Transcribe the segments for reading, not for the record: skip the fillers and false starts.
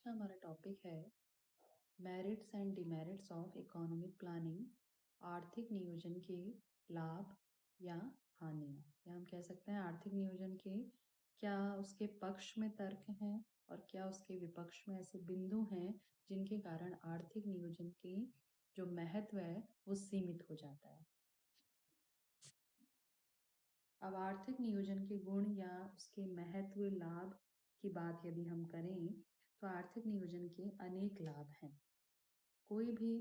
का हमारा टॉपिक है merits and demerits of economic planning. आर्थिक नियोजन के लाभ या हानियाँ, या हम कह सकते हैं आर्थिक नियोजन के क्या उसके पक्ष में तर्क हैं और क्या उसके विपक्ष में ऐसे बिंदु हैं जिनके कारण आर्थिक नियोजन की जो महत्व है वो सीमित हो जाता है। अब आर्थिक नियोजन के गुण या उसके महत्व लाभ की बात यदि हम करें तो आर्थिक नियोजन के अनेक लाभ हैं। कोई भी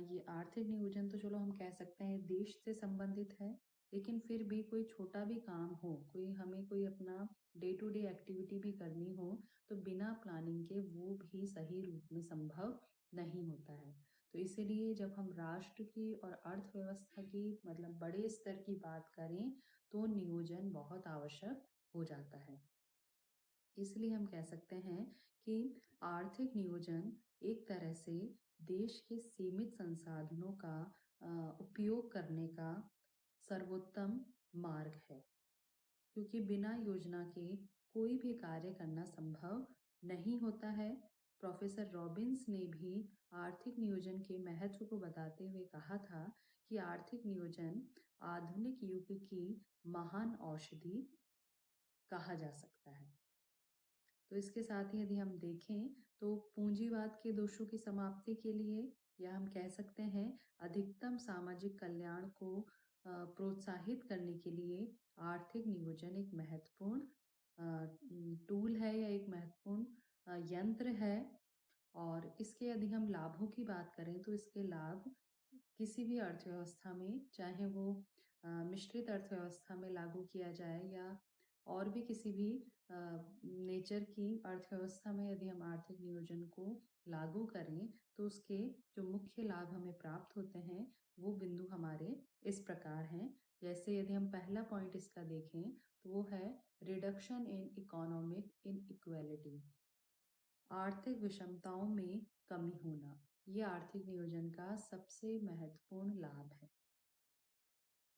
ये आर्थिक नियोजन तो चलो हम कह सकते हैं देश से संबंधित है, लेकिन फिर भी कोई छोटा भी काम हो, कोई अपना डे टू डे एक्टिविटी भी करनी हो, तो बिना प्लानिंग के वो भी सही रूप में संभव नहीं होता है। तो इसीलिए जब हम राष्ट्र की और अर्थव्यवस्था की मतलब बड़े स्तर की बात करें तो नियोजन बहुत आवश्यक हो जाता है। इसलिए हम कह सकते हैं कि आर्थिक नियोजन एक तरह से देश के सीमित संसाधनों का उपयोग करने का सर्वोत्तम मार्ग है, क्योंकि बिना योजना के कोई भी कार्य करना संभव नहीं होता है। प्रोफेसर रॉबिन्स ने भी आर्थिक नियोजन के महत्व को बताते हुए कहा था कि आर्थिक नियोजन आधुनिक युग की महान औषधि कहा जा सकता है। तो इसके साथ ही यदि हम देखें तो पूंजीवाद के दोषों की समाप्ति के लिए, या हम कह सकते हैं अधिकतम सामाजिक कल्याण को प्रोत्साहित करने के लिए आर्थिक नियोजन एक महत्वपूर्ण टूल है या एक महत्वपूर्ण यंत्र है। और इसके यदि हम लाभों की बात करें तो इसके लाभ किसी भी अर्थव्यवस्था में, चाहे वो मिश्रित अर्थव्यवस्था में लागू किया जाए या और भी किसी भी नेचर की अर्थव्यवस्था में, यदि हम आर्थिक नियोजन को लागू करें तो उसके जो मुख्य लाभ हमें प्राप्त होते हैं वो बिंदु हमारे इस प्रकार हैं। जैसे यदि हम पहला पॉइंट इसका देखें तो वो है रिडक्शन इन इकोनॉमिक इनइक्वालिटी, आर्थिक विषमताओं में कमी होना। ये आर्थिक नियोजन का सबसे महत्वपूर्ण लाभ है,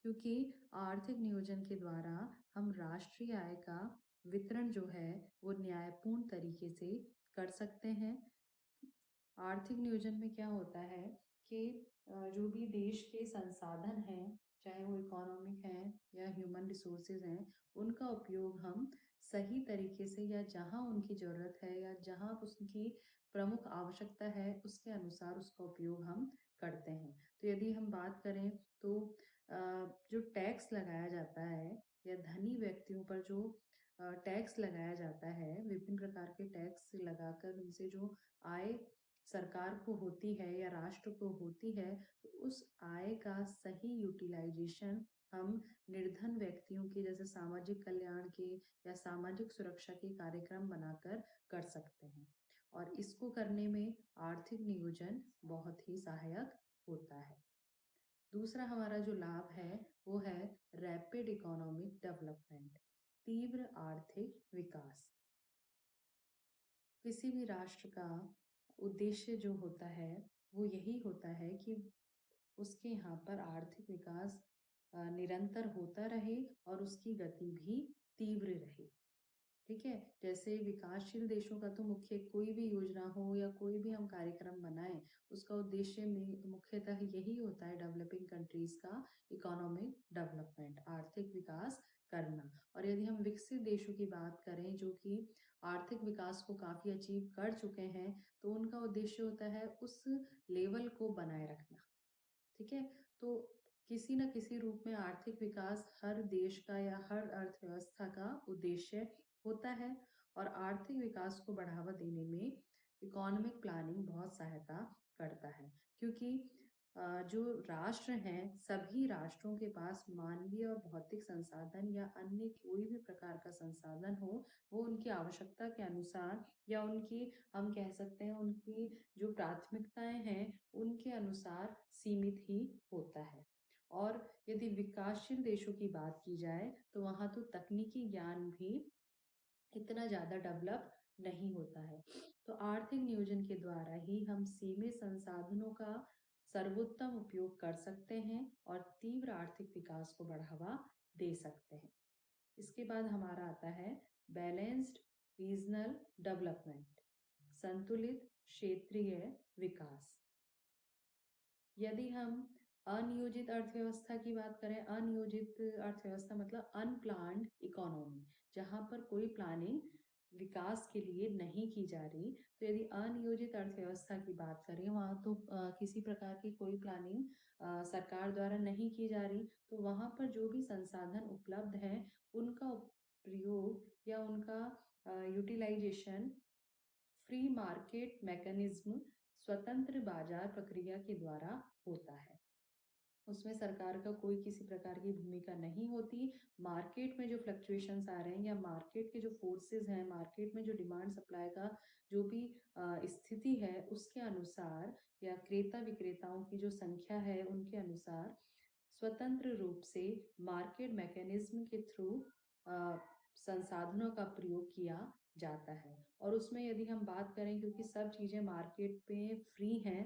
क्योंकि आर्थिक नियोजन के द्वारा हम राष्ट्रीय आय का वितरण जो है वो न्यायपूर्ण तरीके से कर सकते हैं। आर्थिक नियोजन में क्या होता है कि जो भी देश के संसाधन हैं, चाहे वो इकोनॉमिक हैं या ह्यूमन रिसोर्सेज हैं, उनका उपयोग हम सही तरीके से या जहां उनकी ज़रूरत है या जहां उसकी प्रमुख आवश्यकता है उसके अनुसार उसका उपयोग हम करते हैं। तो यदि हम बात करें तो जो टैक्स लगाया जाता है या धनी व्यक्तियों पर जो टैक्स लगाया जाता है, विभिन्न प्रकार के टैक्स लगाकर उनसे जो आय सरकार को होती है या राष्ट्र को होती है, तो उस आय का सही यूटिलाइजेशन हम निर्धन व्यक्तियों के जैसे सामाजिक कल्याण के या सामाजिक सुरक्षा के कार्यक्रम बनाकर कर सकते हैं। और इसको करने में आर्थिक नियोजन बहुत ही सहायक होता है। दूसरा हमारा जो लाभ है वो है रैपिड इकोनॉमिक डेवलपमेंट, तीव्र आर्थिक विकास। किसी भी राष्ट्र का उद्देश्य जो होता है वो यही होता है कि उसके यहाँ पर आर्थिक विकास निरंतर होता रहे और उसकी गति भी तीव्र रहे। ठीक है, जैसे विकासशील देशों का तो मुख्य कोई भी योजना हो या कोई भी हम कार्यक्रम बनाएं, उसका उद्देश्य में मुख्यतः यही होता है डेवलपिंग कंट्रीज का इकोनॉमिक डेवलपमेंट, आर्थिक विकास करना। और यदि हम विकसित देशों की बात करें जो कि आर्थिक विकास को काफी अचीव कर चुके हैं, तो उनका उद्देश्य होता है उस लेवल को बनाए रखना। ठीक है, तो किसी न किसी रूप में आर्थिक विकास हर देश का या हर अर्थव्यवस्था का उद्देश्य होता है। और आर्थिक विकास को बढ़ावा देने में इकोनॉमिक प्लानिंग बहुत सहायता करता है, क्योंकि जो राष्ट्र हैं सभी राष्ट्रों के पास मानवीय और भौतिक संसाधन या अन्य कोई भी प्रकार का संसाधन हो, वो उनकी आवश्यकता के अनुसार या उनकी हम कह सकते हैं उनकी जो प्राथमिकताएं हैं उनके अनुसार सीमित ही होता है। और यदि विकासशील देशों की बात की जाए तो वहां तो तकनीकी ज्ञान भी इतना ज्यादा डेवलप नहीं होता है। तो आर्थिक नियोजन के द्वारा ही हम सीमित संसाधनों का सर्वोत्तम उपयोग कर सकते हैं और तीव्र आर्थिक विकास को बढ़ावा दे सकते हैं। इसके बाद हमारा आता है बैलेंस्ड रीजनल डेवलपमेंट, संतुलित क्षेत्रीय विकास। यदि हम अनियोजित अर्थव्यवस्था की बात करें, अनियोजित अर्थव्यवस्था मतलब अनप्लान्ड इकोनॉमी, जहाँ पर कोई प्लानिंग विकास के लिए नहीं की जा रही। तो यदि अनियोजित अर्थव्यवस्था की बात करें, वहाँ तो किसी प्रकार की कोई प्लानिंग सरकार द्वारा नहीं की जा रही, तो वहाँ पर जो भी संसाधन उपलब्ध हैं उनका प्रयोग या उनका यूटिलाइजेशन फ्री मार्केट मैकेनिज्म, स्वतंत्र बाजार प्रक्रिया के द्वारा होता है। उसमें सरकार का कोई किसी प्रकार की भूमिका नहीं होती। मार्केट में जो फ्लक्चुएशंस आ रहे हैं या मार्केट के जो फोर्सेस हैं, मार्केट में जो डिमांड सप्लाई का जो भी स्थिति है उसके अनुसार या क्रेता विक्रेताओं की जो संख्या है उनके अनुसार स्वतंत्र रूप से मार्केट मैकेनिज्म के थ्रू संसाधनों का प्रयोग किया जाता है। और उसमें यदि हम बात करें, क्योंकि सब चीज़ें मार्केट में फ्री हैं,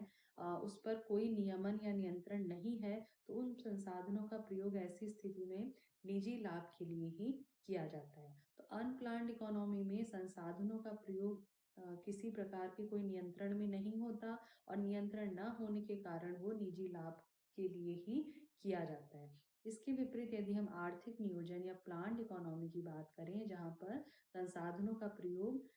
उस पर कोई नियमन या नियंत्रण नहीं है, तो उन संसाधनों का प्रयोग ऐसी स्थिति में निजी लाभ के लिए ही किया जाता है। तो अनप्लान्ड इकोनॉमी में संसाधनों का प्रयोग किसी प्रकार के कोई नियंत्रण में नहीं होता और नियंत्रण न होने के कारण वो निजी लाभ के लिए ही किया जाता है। इसके विपरीत यदि हम आर्थिक नियोजन या प्लान्ड इकोनॉमी की बात करें, जहाँ पर संसाधनों का प्रयोग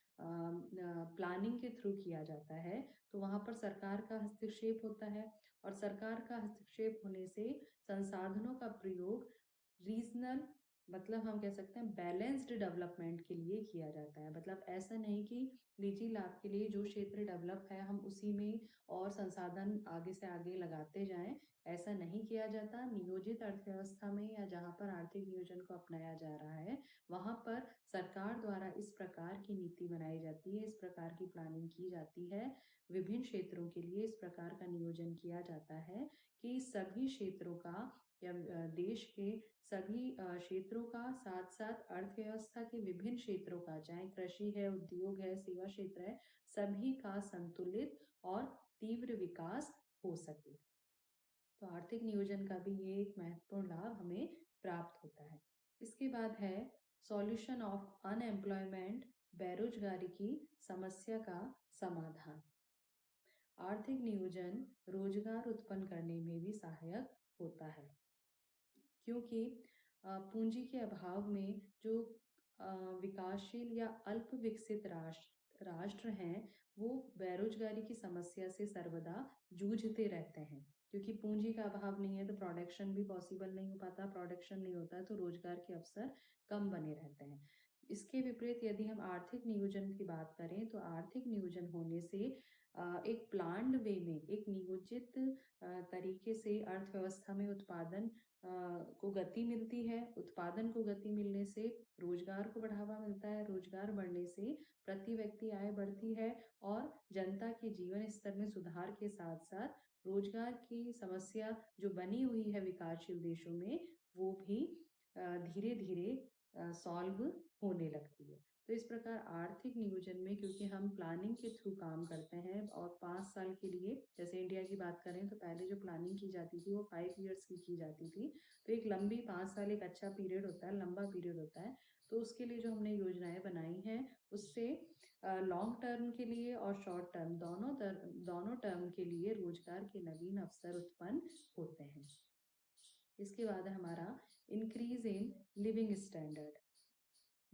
प्लानिंग के थ्रू किया जाता है, तो वहाँ पर सरकार का हस्तक्षेप होता है और सरकार का हस्तक्षेप होने से संसाधनों का प्रयोग रीजनल, मतलब हम कह सकते हैं बैलेंस्ड डेवलपमेंट के लिए किया जाता है। मतलब ऐसा नहीं कि निजी लाभ के लिए जो क्षेत्र डेवलप है हम उसी में और संसाधन आगे से आगे लगाते जाएं, ऐसा नहीं किया जाता। नियोजित अर्थव्यवस्था में या जहाँ पर आर्थिक नियोजन को अपनाया जा रहा है, वहाँ पर सरकार द्वारा इस प्रकार की नीति बनाई जाती है, इस प्रकार की प्लानिंग की जाती है, विभिन्न क्षेत्रों के लिए इस प्रकार का नियोजन किया जाता है कि सभी क्षेत्रों का या देश के सभी क्षेत्रों का, साथ साथ अर्थव्यवस्था के विभिन्न क्षेत्रों का, चाहे कृषि है, उद्योग है, सेवा क्षेत्र है, सभी का संतुलित और तीव्र विकास हो सके। तो आर्थिक नियोजन का भी ये एक महत्वपूर्ण लाभ हमें प्राप्त होता है। इसके बाद है सॉल्यूशन ऑफ अनएम्प्लॉयमेंट, बेरोजगारी की समस्या का समाधान। आर्थिक नियोजन रोजगार उत्पन्न करने में भी सहायक होता है, क्योंकि पूंजी के अभाव में जो विकासशील या अल्प विकसित राष्ट्र हैं, वो बेरोजगारी की समस्या से सर्वदा जूझते रहते हैं। क्योंकि पूंजी का अभाव नहीं है तो प्रोडक्शन भी पॉसिबल नहीं हो पाता, प्रोडक्शन नहीं होता तो रोजगार के अवसर कम बने रहते हैं। इसके विपरीत यदि हम आर्थिक नियोजन की बात करें, तो आर्थिक नियोजन होने से एक प्लान्ड वे में, एक नियोजित तरीके से अर्थव्यवस्था में उत्पादन को गति मिलती है। उत्पादन को गति मिलने से रोजगार को बढ़ावा मिलता है, रोजगार बढ़ने से प्रति व्यक्ति आय बढ़ती है और जनता के जीवन स्तर में सुधार के साथ साथ रोजगार की समस्या जो बनी हुई है विकासशील देशों में, वो भी धीरे धीरे सॉल्व होने लगती है। तो इस प्रकार आर्थिक नियोजन में, क्योंकि हम प्लानिंग के थ्रू काम करते हैं और 5 साल के लिए, जैसे इंडिया की बात करें तो पहले जो प्लानिंग की जाती थी वो 5 इयर्स की जाती थी। तो एक लंबी 5 साल एक अच्छा पीरियड होता है, लंबा पीरियड होता है। तो उसके लिए जो हमने योजनाएं बनाई हैं, उससे लॉन्ग टर्म के लिए और शॉर्ट टर्म दोनों टर्म के लिए रोजगार के नवीन अवसर उत्पन्न होते हैं। इसके बाद है हमारा इंक्रीज इन लिविंग स्टैंडर्ड,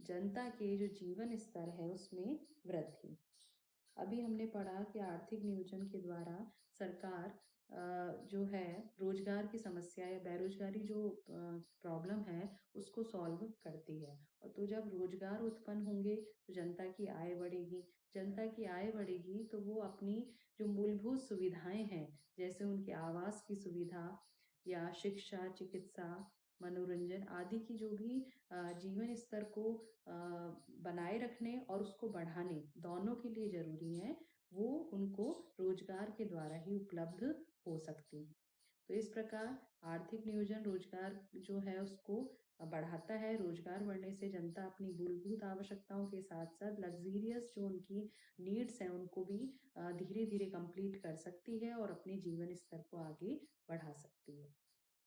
जनता के जो जीवन स्तर है उसमें वृद्धि। अभी हमने पढ़ा कि आर्थिक नियोजन के द्वारा सरकार जो है रोजगार की समस्या या बेरोजगारी जो प्रॉब्लम है उसको सॉल्व करती है। और तो जब रोजगार उत्पन्न होंगे तो जनता की आय बढ़ेगी, जनता की आय बढ़ेगी तो वो अपनी जो मूलभूत सुविधाएं हैं, जैसे उनके आवास की सुविधा या शिक्षा, चिकित्सा, मनोरंजन आदि की जो भी जीवन स्तर को बनाए रखने और उसको बढ़ाने दोनों के लिए जरूरी है, वो उनको रोजगार के द्वारा ही उपलब्ध हो सकती है। तो इस प्रकार आर्थिक नियोजन रोजगार जो है उसको बढ़ाता है। रोजगार बढ़ने से जनता अपनी मूलभूत आवश्यकताओं के साथ साथ लग्जीरियस जो उनकी नीड्स हैं उनको भी धीरे धीरे कंप्लीट कर सकती है और अपने जीवन स्तर को आगे बढ़ा सकती है।